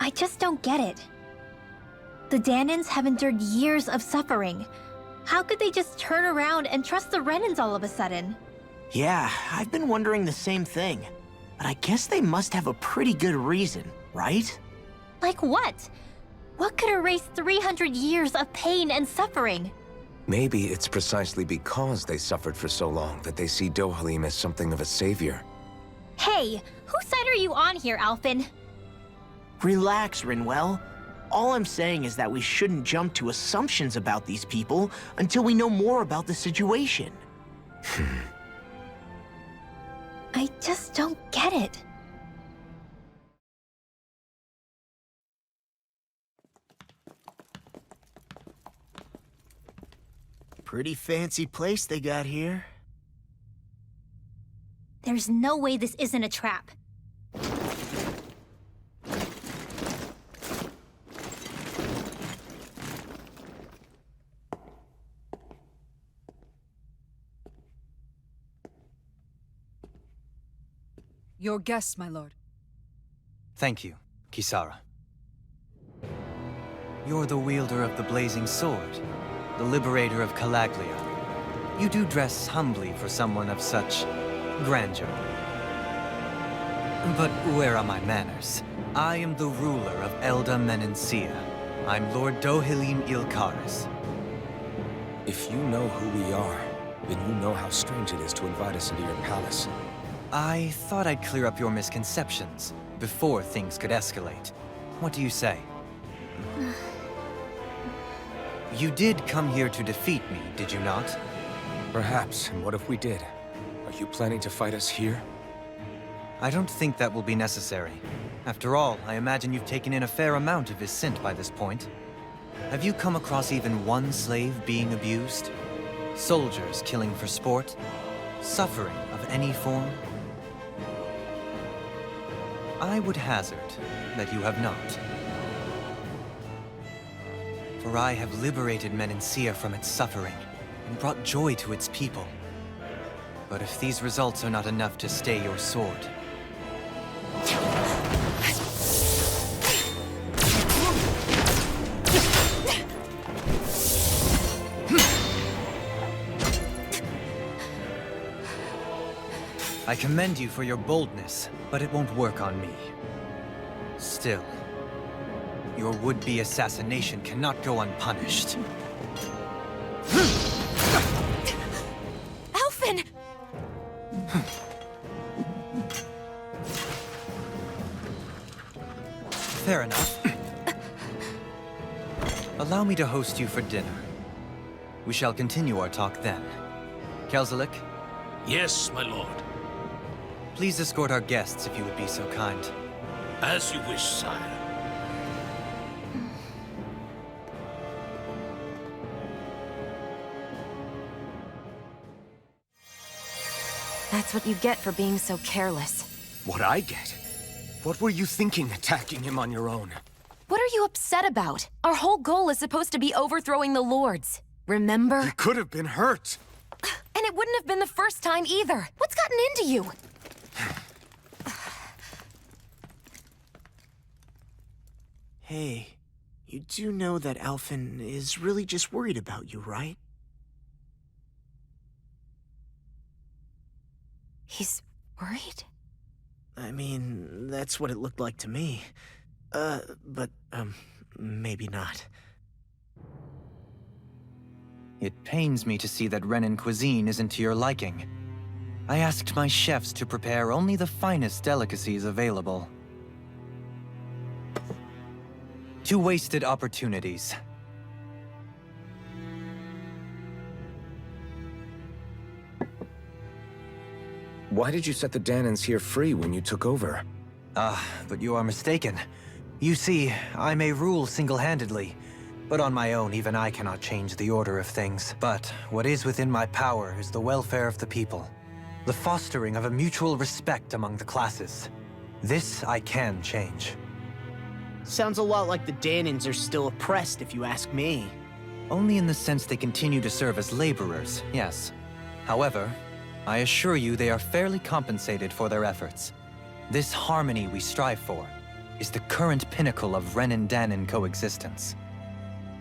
I just don't get it. The Dahnans have endured years of suffering. How could they just turn around and trust the Renans all of a sudden? Yeah, I've been wondering the same thing. But I guess they must have a pretty good reason, right? Like what? What could erase 300 years of pain and suffering? Maybe it's precisely because they suffered for so long that they see Dohalim as something of a savior. Hey, whose side are you on here, Alphen? Relax, Rinwell. All I'm saying is that we shouldn't jump to assumptions about these people until we know more about the situation. I just don't get it. Pretty fancy place they got here. There's no way this isn't a trap. Your guest, my lord. Thank you, Kisara. You're the wielder of the blazing sword, the liberator of Calaglia. You do dress humbly for someone of such grandeur. But where are my manners? I am the ruler of Elda Menancia. I'm Lord Dohalim Ilkaris. If you know who we are, then you know how strange it is to invite us into your palace. I thought I'd clear up your misconceptions before things could escalate. What do you say? You did come here to defeat me, did you not? Perhaps, and what if we did? Are you planning to fight us here? I don't think that will be necessary. After all, I imagine you've taken in a fair amount of his scent by this point. Have you come across even one slave being abused? Soldiers killing for sport? Suffering of any form? I would hazard that you have not. For I have liberated Menancia from its suffering and brought joy to its people. But if these results are not enough to stay your sword... I commend you for your boldness, but it won't work on me. Still, your would-be assassination cannot go unpunished. Alphen! Fair enough. Allow me to host you for dinner. We shall continue our talk then. Kelzelik, Yes, my lord. please escort our guests if you would be so kind. As you wish, sire. That's what you get for being so careless. What I get? What were you thinking attacking him on your own? What are you upset about? Our whole goal is supposed to be overthrowing the Lords. Remember? He could have been hurt. And it wouldn't have been the first time either. What's gotten into you? Hey, you do know that Alphen is really just worried about you, right? He's worried? I mean, that's what it looked like to me. But maybe not. It pains me to see that Renan cuisine isn't to your liking. I asked my chefs to prepare only the finest delicacies available. Two wasted opportunities. Why did you set the Dahnans here free when you took over? But you are mistaken. You see, I may rule single-handedly, but on my own, even I cannot change the order of things. But what is within my power is the welfare of the people, the fostering of a mutual respect among the classes. This I can change. Sounds a lot like the Dahnans are still oppressed, if you ask me. Only in the sense they continue to serve as laborers, yes. However, I assure you they are fairly compensated for their efforts. This harmony we strive for, is the current pinnacle of Renin-Danin coexistence.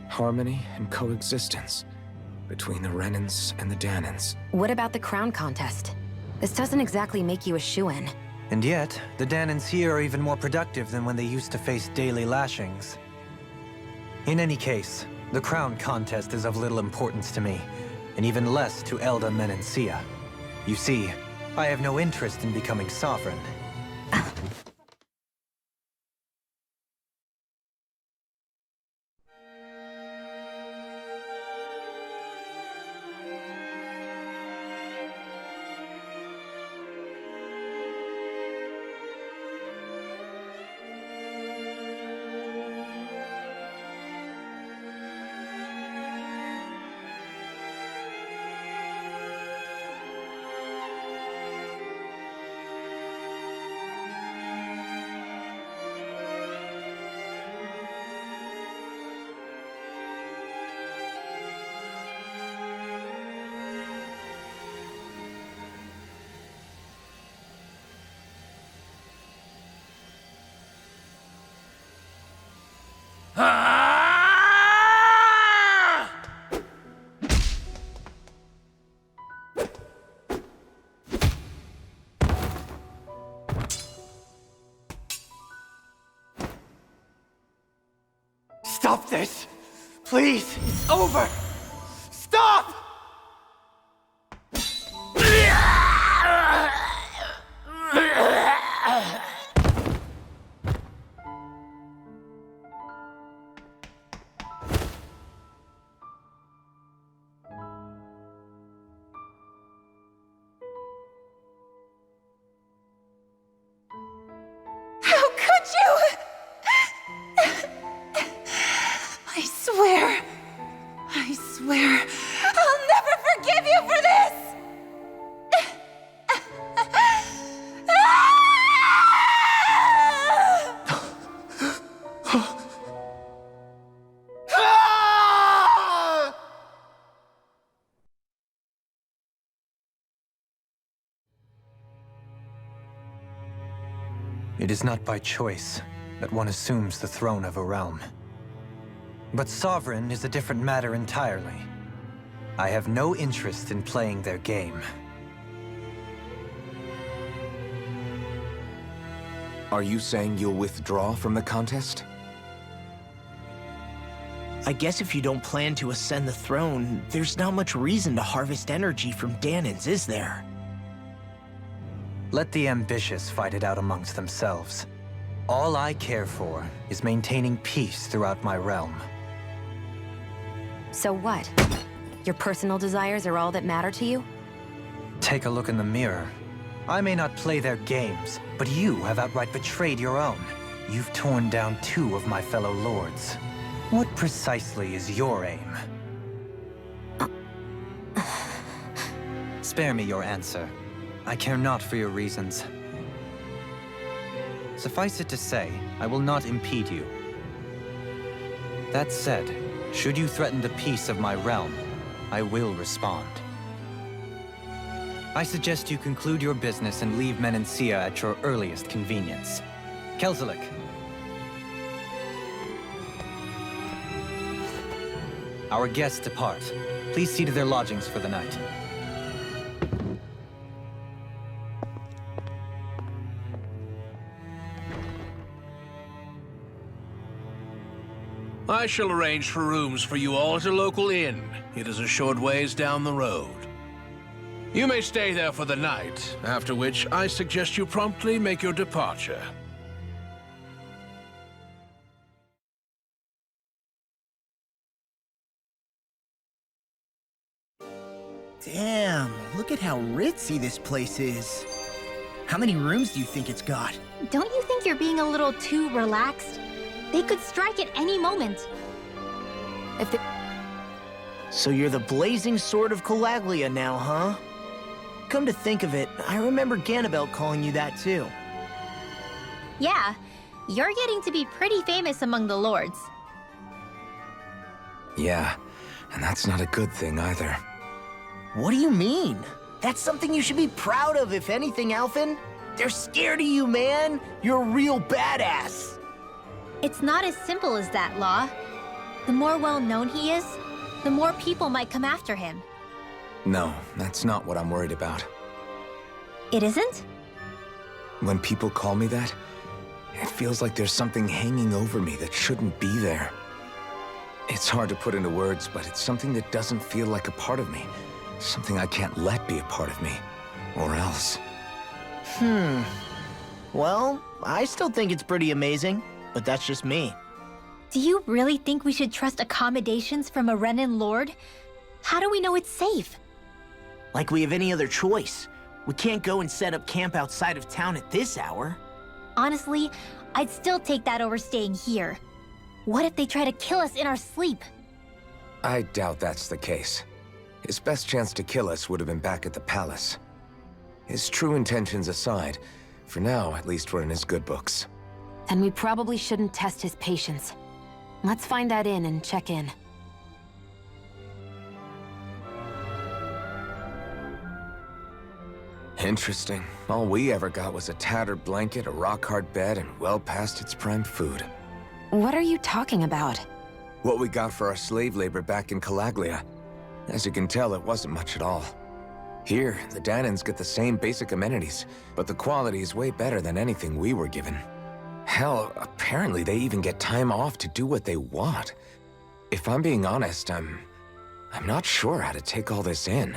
Harmony and coexistence between the Renins and the Danins. What about the crown contest? This doesn't exactly make you a shoo-in. And yet, the Danins here are even more productive than when they used to face daily lashings. In any case, the crown contest is of little importance to me, and even less to Elda Menencia. You see, I have no interest in becoming sovereign. Stop this! Please! It's over! Stop! How could you? I swear, I'll never forgive you for this! It is not by choice that one assumes the throne of a realm. But sovereign is a different matter entirely. I have no interest in playing their game. Are you saying you'll withdraw from the contest? I guess if you don't plan to ascend the throne, there's not much reason to harvest energy from Danins, is there? Let the ambitious fight it out amongst themselves. All I care for is maintaining peace throughout my realm. So what? Your personal desires are all that matter to you? Take a look in the mirror. I may not play their games, but you have outright betrayed your own. You've torn down 2 of my fellow lords. What precisely is your aim? Spare me your answer. I care not for your reasons. Suffice it to say, I will not impede you. That said, should you threaten the peace of my realm, I will respond. I suggest you conclude your business and leave Menencia at your earliest convenience. Kelzelik. Our guests depart. Please see to their lodgings for the night. I shall arrange for rooms for you all at a local inn. It is a short ways down the road. You may stay there for the night, after which I suggest you promptly make your departure. Damn, look at how ritzy this place is. How many rooms do you think it's got? Don't you think you're being a little too relaxed? They could strike at any moment. If the... So you're the blazing sword of Calaglia now, huh? Come to think of it, I remember Ganabelt calling you that too. Yeah, you're getting to be pretty famous among the lords. Yeah, and that's not a good thing either. What do you mean? That's something you should be proud of, if anything, Alphen. They're scared of you, man. You're a real badass. It's not as simple as that, Law. The more well-known he is, the more people might come after him. No, that's not what I'm worried about. It isn't? When people call me that, it feels like there's something hanging over me that shouldn't be there. It's hard to put into words, but it's something that doesn't feel like a part of me. Something I can't let be a part of me. Or else. Well, I still think it's pretty amazing, but that's just me. Do you really think we should trust accommodations from a Renan Lord? How do we know it's safe? Like we have any other choice. We can't go and set up camp outside of town at this hour. Honestly, I'd still take that over staying here. What if they try to kill us in our sleep? I doubt that's the case. His best chance to kill us would have been back at the palace. His true intentions aside, for now, at least we're in his good books. Then we probably shouldn't test his patience. Let's find that inn and check in. Interesting. All we ever got was a tattered blanket, a rock-hard bed, and well past its prime food. What are you talking about? What we got for our slave labor back in Calaglia. As you can tell, it wasn't much at all. Here, the Danans get the same basic amenities, but the quality is way better than anything we were given. Hell, apparently they even get time off to do what they want. If I'm being honest, I'm not sure how to take all this in.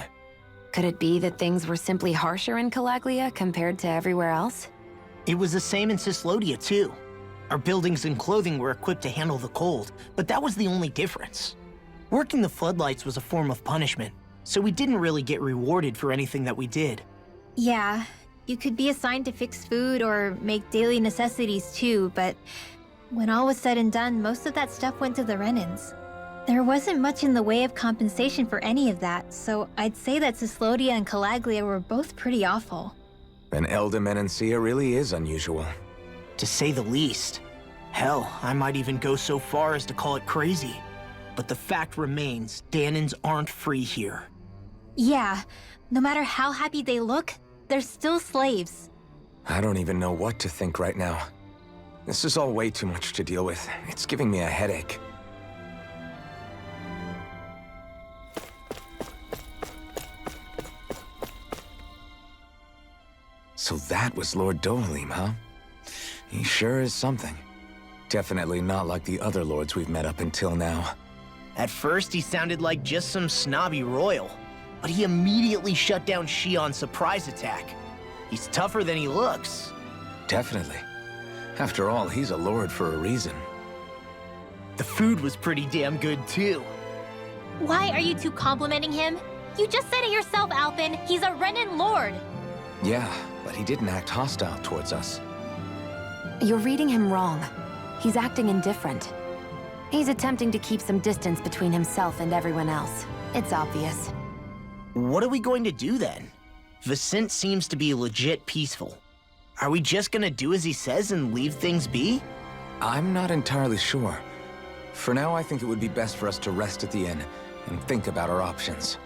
Could it be that things were simply harsher in Calaglia compared to everywhere else? It was the same in Cyslodia, too. Our buildings and clothing were equipped to handle the cold, but that was the only difference. Working the floodlights was a form of punishment, so we didn't really get rewarded for anything that we did. Yeah, you could be assigned to fix food or make daily necessities too, but when all was said and done, most of that stuff went to the Renans. There wasn't much in the way of compensation for any of that, so I'd say that Cyslodia and Calaglia were both pretty awful. And Elda Menancia really is unusual. To say the least. Hell, I might even go so far as to call it crazy. But the fact remains, Danans aren't free here. Yeah, no matter how happy they look, they're still slaves. I don't even know what to think right now. This is all way too much to deal with. It's giving me a headache. So that was Lord Dohalim, huh? He sure is something. Definitely not like the other lords we've met up until now. At first, he sounded like just some snobby royal, but he immediately shut down Shion's surprise attack. He's tougher than he looks. Definitely. After all, he's a lord for a reason. The food was pretty damn good, too. Why are you two complimenting him? You just said it yourself, Alphen. He's a Renan Lord. Yeah, but he didn't act hostile towards us. You're reading him wrong. He's acting indifferent. He's attempting to keep some distance between himself and everyone else. It's obvious. What are we going to do then? Vicente seems to be legit peaceful. Are we just gonna do as he says and leave things be? I'm not entirely sure. For now, I think it would be best for us to rest at the inn and think about our options.